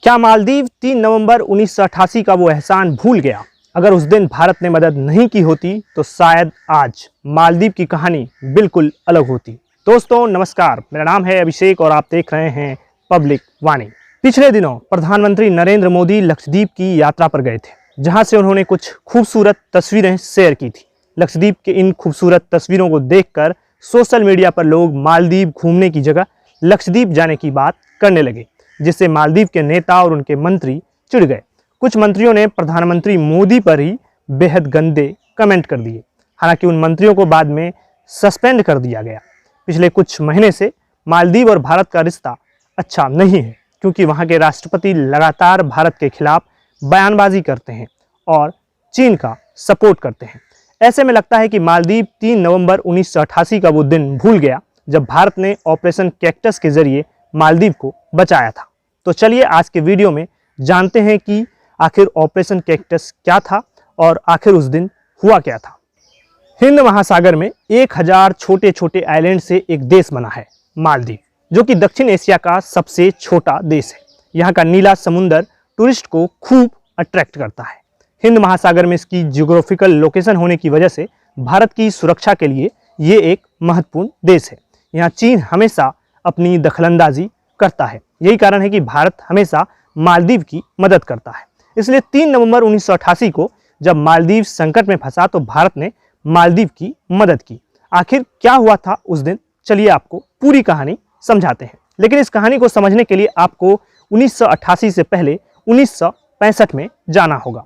क्या मालदीव 3 नवंबर 1988 का वो एहसान भूल गया? अगर उस दिन भारत ने मदद नहीं की होती तो शायद आज मालदीव की कहानी बिल्कुल अलग होती। दोस्तों नमस्कार, मेरा नाम है अभिषेक और आप देख रहे हैं पब्लिक वाणी। पिछले दिनों प्रधानमंत्री नरेंद्र मोदी लक्षद्वीप की यात्रा पर गए थे, जहां से उन्होंने कुछ खूबसूरत तस्वीरें शेयर की थी। लक्षद्वीप के इन खूबसूरत तस्वीरों को देखकर सोशल मीडिया पर लोग मालदीव घूमने की जगह लक्षद्वीप जाने की बात करने लगे, जिससे मालदीव के नेता और उनके मंत्री चिढ़ गए। कुछ मंत्रियों ने प्रधानमंत्री मोदी पर ही बेहद गंदे कमेंट कर दिए। हालांकि उन मंत्रियों को बाद में सस्पेंड कर दिया गया। पिछले कुछ महीने से मालदीव और भारत का रिश्ता अच्छा नहीं है, क्योंकि वहां के राष्ट्रपति लगातार भारत के खिलाफ बयानबाजी करते हैं और चीन का सपोर्ट करते हैं। ऐसे में लगता है कि मालदीव 3 नवंबर 1988 का वो दिन भूल गया जब भारत ने ऑपरेशन कैक्टस के जरिए मालदीव को बचाया था। तो चलिए आज के वीडियो में जानते हैं कि आखिर ऑपरेशन कैक्टस क्या था और आखिर उस दिन हुआ क्या था। हिंद महासागर में 1000 छोटे छोटे आइलैंड से एक देश बना है मालदीव, जो कि दक्षिण एशिया का सबसे छोटा देश है। यहाँ का नीला समुंदर टूरिस्ट को खूब अट्रैक्ट करता है। हिंद महासागर में इसकी जियोग्राफिकल लोकेशन होने की वजह से भारत की सुरक्षा के लिए ये एक महत्वपूर्ण देश है। यहाँ चीन हमेशा अपनी दखलंदाजी करता है। यही कारण है कि भारत हमेशा मालदीव की मदद करता है। इसलिए 3 नवंबर 1988 को जब मालदीव संकट में फंसा तो भारत ने मालदीव की मदद की। आखिर क्या हुआ था उस दिन, चलिए आपको पूरी कहानी समझाते हैं। लेकिन इस कहानी को समझने के लिए आपको 1988 से पहले 1965 में जाना होगा।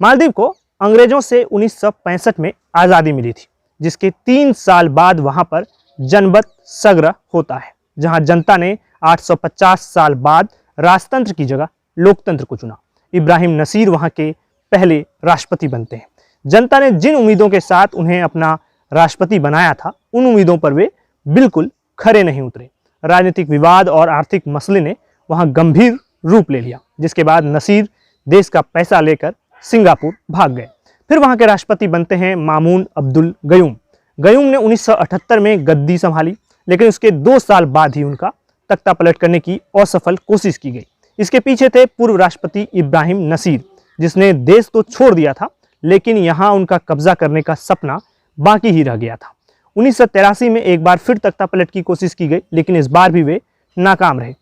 मालदीव को अंग्रेजों से 1965 में आज़ादी मिली थी, जिसके 3 साल बाद वहां पर जनमत संग्रह होता है, जहां जनता ने 850 साल बाद राजतंत्र की जगह लोकतंत्र को चुना। इब्राहिम नसीर वहां के पहले राष्ट्रपति बनते हैं। जनता ने जिन उम्मीदों के साथ उन्हें अपना राष्ट्रपति बनाया था, उन उम्मीदों पर वे बिल्कुल खरे नहीं उतरे। राजनीतिक विवाद और आर्थिक मसले ने वहां गंभीर रूप ले लिया, जिसके बाद नसीर देश का पैसा लेकर सिंगापुर भाग गए। फिर वहां के राष्ट्रपति बनते हैं मामून अब्दुल गयूम। गयूम ने 1978 में गद्दी संभाली, लेकिन उसके 2 साल बाद ही उनका तख्ता पलट करने की असफल कोशिश की गई। इसके पीछे थे पूर्व राष्ट्रपति इब्राहिम नसीर, जिसने देश तो छोड़ दिया था, लेकिन यहाँ उनका कब्जा करने का सपना बाकी ही रह गया था। 1983 में एक बार फिर तख्ता पलट की कोशिश की गई, लेकिन इस बार भी वे नाकाम रहे।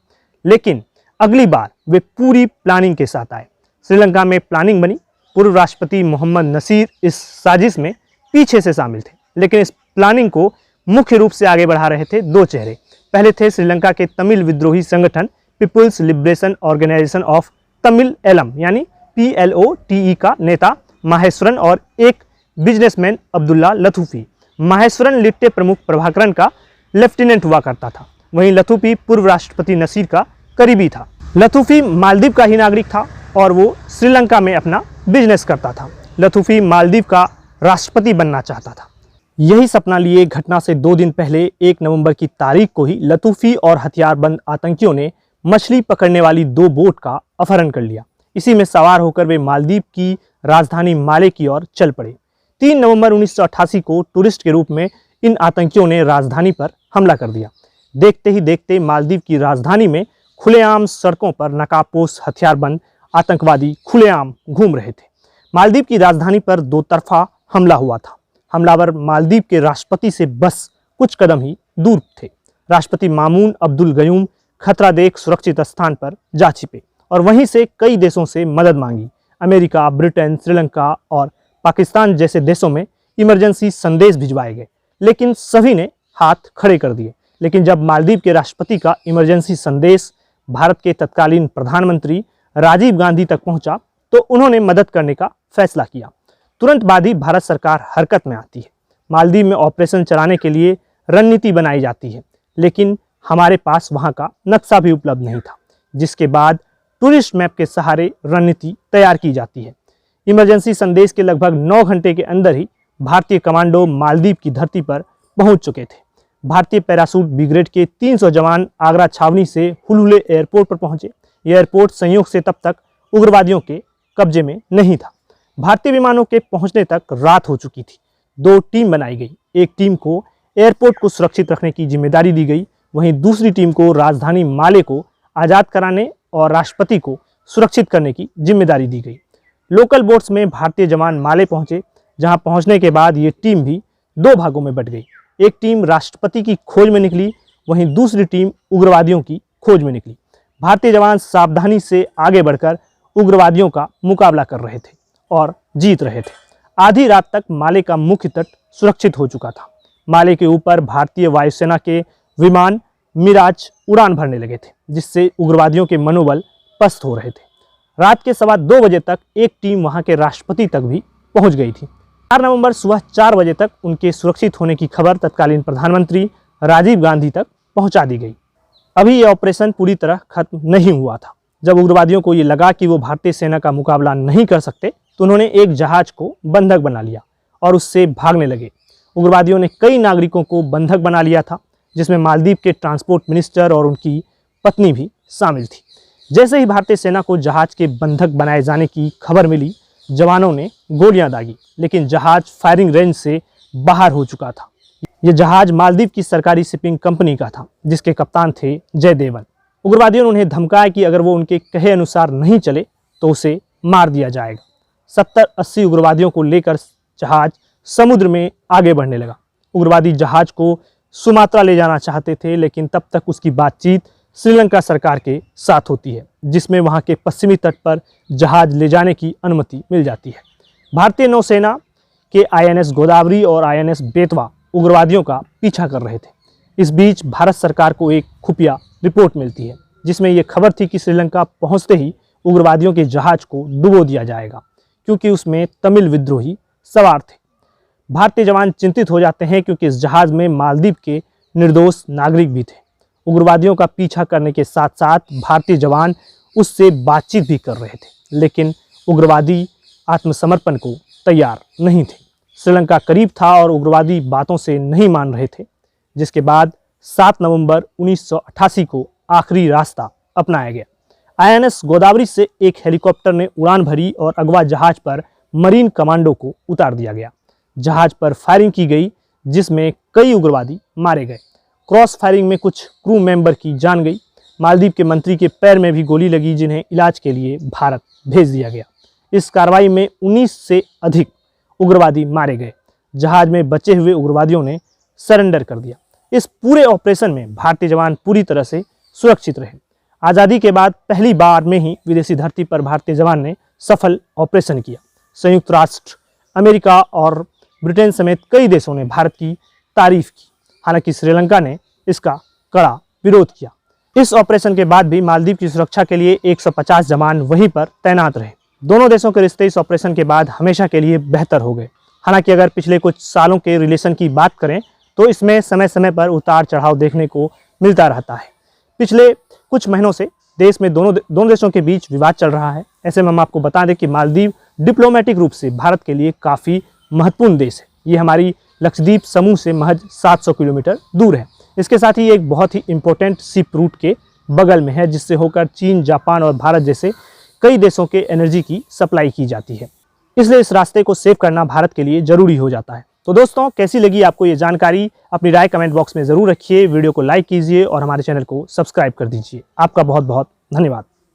लेकिन अगली बार वे पूरी प्लानिंग के साथ आए। श्रीलंका में प्लानिंग बनी। पूर्व राष्ट्रपति मोहम्मद नसीर इस साजिश में पीछे से शामिल थे, लेकिन इस प्लानिंग को मुख्य रूप से आगे बढ़ा रहे थे 2 चेहरे। पहले थे श्रीलंका के तमिल विद्रोही संगठन people's liberation organisation of Tamil Eelam यानी PLOTE का नेता माहेश्वरन और एक बिजनेसमैन अब्दुल्ला लथुफी। माहेश्वरन लिट्टे प्रमुख प्रभाकरन का लेफ्टिनेंट हुआ करता था, वहीं लथुफी पूर्व राष्ट्रपति नसीर का करीबी था। लथुफी मालदीव का ही नागरिक था और वो श्रीलंका में अपना बिजनेस करता था। लथुफी मालदीव का राष्ट्रपति बनना चाहता था। यही सपना लिए घटना से 2 दिन पहले 1 नवंबर की तारीख को ही लथुफी और हथियारबंद आतंकियों ने मछली पकड़ने वाली 2 बोट का अपहरण कर लिया। इसी में सवार होकर वे मालदीव की राजधानी माले की ओर चल पड़े। 3 नवंबर 1988 को टूरिस्ट के रूप में इन आतंकियों ने राजधानी पर हमला कर दिया। देखते ही देखते मालदीव की राजधानी में खुलेआम सड़कों पर नकाबपोश हथियारबंद आतंकवादी खुलेआम घूम रहे थे। मालदीव की राजधानी पर 2 तरफा हमला हुआ था। हमलावर मालदीव के राष्ट्रपति से बस कुछ कदम ही दूर थे। राष्ट्रपति मामून अब्दुल गयूम खतरा देख सुरक्षित स्थान पर जा छिपे और वहीं से कई देशों से मदद मांगी। अमेरिका, ब्रिटेन, श्रीलंका और पाकिस्तान जैसे देशों में इमरजेंसी संदेश भिजवाए गए, लेकिन सभी ने हाथ खड़े कर दिए। लेकिन जब मालदीव के राष्ट्रपति का इमरजेंसी संदेश भारत के तत्कालीन प्रधानमंत्री राजीव गांधी तक पहुंचा तो उन्होंने मदद करने का फैसला किया। तुरंत बाद ही भारत सरकार हरकत में आती है। मालदीव में ऑपरेशन चलाने के लिए रणनीति बनाई जाती है, लेकिन हमारे पास वहां का नक्शा भी उपलब्ध नहीं था, जिसके बाद टूरिस्ट मैप के सहारे रणनीति तैयार की जाती है। इमरजेंसी संदेश के लगभग 9 घंटे के अंदर ही भारतीय कमांडो मालदीव की धरती पर पहुंच चुके थे। भारतीय पैरासूट ब्रिगेड के 300 जवान आगरा छावनी से हुलहुले एयरपोर्ट पर पहुंचे। यह एयरपोर्ट संयोग से तब तक उग्रवादियों के कब्जे में नहीं था। भारतीय विमानों के पहुंचने तक रात हो चुकी थी। 2 टीम बनाई गई। एक टीम को एयरपोर्ट को सुरक्षित रखने की जिम्मेदारी दी गई, वहीं दूसरी टीम को राजधानी माले को आज़ाद कराने और राष्ट्रपति को सुरक्षित करने की जिम्मेदारी दी गई। लोकल बोट्स में भारतीय जवान माले पहुंचे, जहां पहुंचने के बाद ये टीम भी दो भागों में बट गई। एक टीम राष्ट्रपति की खोज में निकली, वहीं दूसरी टीम उग्रवादियों की खोज में निकली। भारतीय जवान सावधानी से आगे बढ़कर उग्रवादियों का मुकाबला कर रहे थे और जीत रहे थे। आधी रात तक माले का मुख्य तट सुरक्षित हो चुका था। माले के ऊपर भारतीय वायुसेना के विमान मिराज उड़ान भरने लगे थे, जिससे उग्रवादियों के मनोबल पस्त हो रहे थे। रात के 2:15 बजे तक एक टीम वहां के राष्ट्रपति तक भी पहुंच गई थी। 4 नवंबर सुबह 4 बजे तक उनके सुरक्षित होने की खबर तत्कालीन प्रधानमंत्री राजीव गांधी तक पहुंचा दी गई। अभी यह ऑपरेशन पूरी तरह खत्म नहीं हुआ था। जब उग्रवादियों को ये लगा कि वो भारतीय सेना का मुकाबला नहीं कर सकते, तो उन्होंने एक जहाज को बंधक बना लिया और उससे भागने लगे। उग्रवादियों ने कई नागरिकों को बंधक बना लिया था, जिसमें मालदीव के ट्रांसपोर्ट मिनिस्टर और उनकी पत्नी भी शामिल थी। जैसे ही भारतीय सेना को जहाज के बंधक बनाए जाने की खबर मिली, जवानों ने गोलियां दागी, लेकिन जहाज फायरिंग रेंज से बाहर हो चुका था। यह जहाज मालदीव की सरकारी शिपिंग कंपनी का था, जिसके कप्तान थे जयदेवन। उग्रवादियों ने उन्हें धमकाया कि अगर वो उनके कहे अनुसार नहीं चले तो उसे मार दिया जाएगा। 70-80 उग्रवादियों को लेकर जहाज समुद्र में आगे बढ़ने लगा। उग्रवादी जहाज को सुमात्रा ले जाना चाहते थे, लेकिन तब तक उसकी बातचीत श्रीलंका सरकार के साथ होती है, जिसमें वहां के पश्चिमी तट पर जहाज ले जाने की अनुमति मिल जाती है। भारतीय नौसेना के INS गोदावरी और INS बेतवा उग्रवादियों का पीछा कर रहे थे। इस बीच भारत सरकार को एक खुफिया रिपोर्ट मिलती है, जिसमें यह खबर थी कि श्रीलंका पहुंचते ही उग्रवादियों के जहाज को डुबो दिया जाएगा, क्योंकि उसमें तमिल विद्रोही सवार थे। भारतीय जवान चिंतित हो जाते हैं, क्योंकि इस जहाज में मालदीव के निर्दोष नागरिक भी थे। उग्रवादियों का पीछा करने के साथ साथ भारतीय जवान उससे बातचीत भी कर रहे थे, लेकिन उग्रवादी आत्मसमर्पण को तैयार नहीं थे। श्रीलंका करीब था और उग्रवादी बातों से नहीं मान रहे थे, जिसके बाद 7 नवंबर 1988 को आखिरी रास्ता अपनाया गया। INS गोदावरी से एक हेलीकॉप्टर ने उड़ान भरी और अगवा जहाज पर मरीन कमांडो को उतार दिया गया। जहाज पर फायरिंग की गई, जिसमें कई उग्रवादी मारे गए। क्रॉस फायरिंग में कुछ क्रू मेंबर की जान गई। मालदीव के मंत्री के पैर में भी गोली लगी, जिन्हें इलाज के लिए भारत भेज दिया गया। इस कार्रवाई में 19 से अधिक उग्रवादी मारे गए। जहाज में बचे हुए उग्रवादियों ने सरेंडर कर दिया। इस पूरे ऑपरेशन में भारतीय जवान पूरी तरह से सुरक्षित रहे। आज़ादी के बाद पहली बार में ही विदेशी धरती पर भारतीय जवान ने सफल ऑपरेशन किया। संयुक्त राष्ट्र, अमेरिका और ब्रिटेन समेत कई देशों ने भारत की तारीफ की। हालांकि श्रीलंका ने इसका कड़ा विरोध किया। इस ऑपरेशन के बाद भी मालदीव की सुरक्षा के लिए 150 जवान वहीं पर तैनात रहे। दोनों देशों के रिश्ते इस ऑपरेशन के बाद हमेशा के लिए बेहतर हो गए। हालांकि अगर पिछले कुछ सालों के रिलेशन की बात करें तो इसमें समय समय पर उतार चढ़ाव देखने को मिलता रहता है। पिछले कुछ महीनों से देश में दोनों देशों के बीच विवाद चल रहा है। ऐसे में हम आपको बता दें कि मालदीव डिप्लोमेटिक रूप से भारत के लिए काफ़ी महत्वपूर्ण देश है। ये हमारी लक्षद्वीप समूह से महज 700 किलोमीटर दूर है। इसके साथ ही एक बहुत ही इम्पोर्टेंट शिप रूट के बगल में है, जिससे होकर चीन, जापान और भारत जैसे कई देशों के एनर्जी की सप्लाई की जाती है। इसलिए इस रास्ते को सेव करना भारत के लिए ज़रूरी हो जाता है। तो दोस्तों, कैसी लगी आपको ये जानकारी? अपनी राय कमेंट बॉक्स में ज़रूर रखिए। वीडियो को लाइक कीजिए और हमारे चैनल को सब्सक्राइब कर दीजिए। आपका बहुत बहुत धन्यवाद।